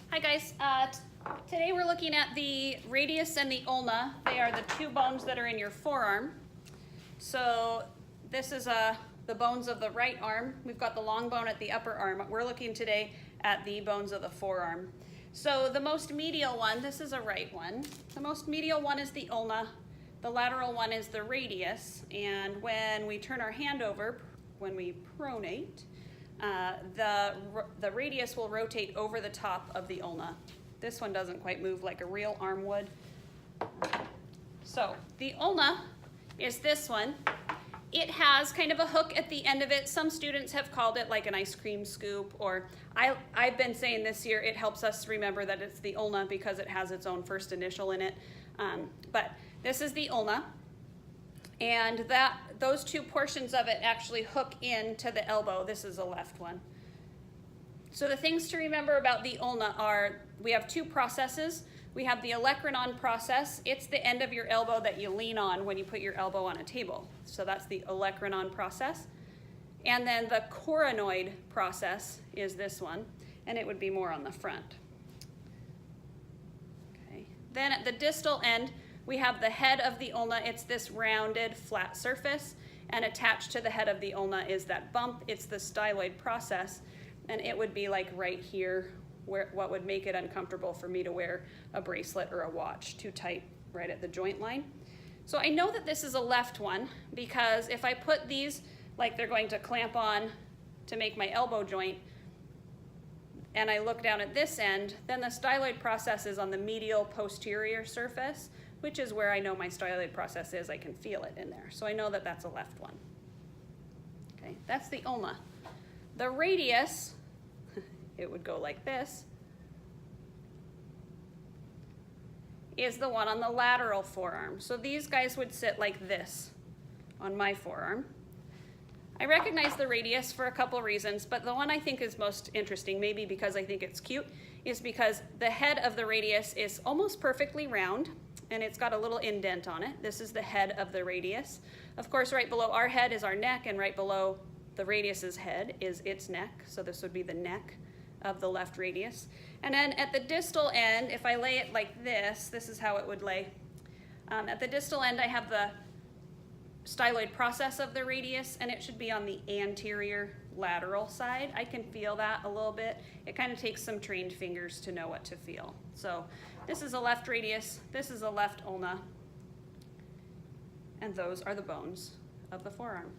Hi guys, today we're looking at the radius and the ulna. They are the two bones that are in your forearm. So this is the bones of the right arm. We've got the long bone at the upper arm. We're looking today at the bones of the forearm. So the most medial one, this is a right one. The most medial one is the ulna. The lateral one is the radius. And when we turn our hand over, when we pronate, the radius will rotate over the top of the ulna. This one doesn't quite move like a real arm would. So the ulna is this one. It has kind of a hook at the end of it. Some students have called it like an ice cream scoop, or I've been saying this year it helps us remember that it's the ulna because it has its own first initial in it. But this is the ulna. And those two portions of it actually hook into the elbow. This is the left one. So the things to remember about the ulna are, we have two processes. We have the olecranon process. It's the end of your elbow that you lean on when you put your elbow on a table. So that's the olecranon process. And then the coronoid process is this one, and it would be more on the front. Okay. Then at the distal end, we have the head of the ulna. It's this rounded, flat surface, and attached to the head of the ulna is that bump. It's the styloid process, and it would be like right here, where what would make it uncomfortable for me to wear a bracelet or a watch, too tight right at the joint line. So I know that this is a left one because if I put these like they're going to clamp on to make my elbow joint, and I look down at this end, then the styloid process is on the medial posterior surface, which is where I know my styloid process is. I can feel it in there. So I know that that's a left one. Okay, that's the ulna. The radius, it would go like this, is the one on the lateral forearm. So these guys would sit like this on my forearm. I recognize the radius for a couple reasons, but the one I think is most interesting, maybe because I think it's cute, is because the head of the radius is almost perfectly round, and it's got a little indent on it. This is the head of the radius. Of course, right below our head is our neck, and right below the radius's head is its neck. So this would be the neck of the left radius. And then at the distal end, if I lay it like this is how it would lay. At the distal end, I have the styloid process of the radius, and it should be on the anterior lateral side. I can feel that a little bit. It kind of takes some trained fingers to know what to feel. So this is a left radius, this is a left ulna, and those are the bones of the forearm.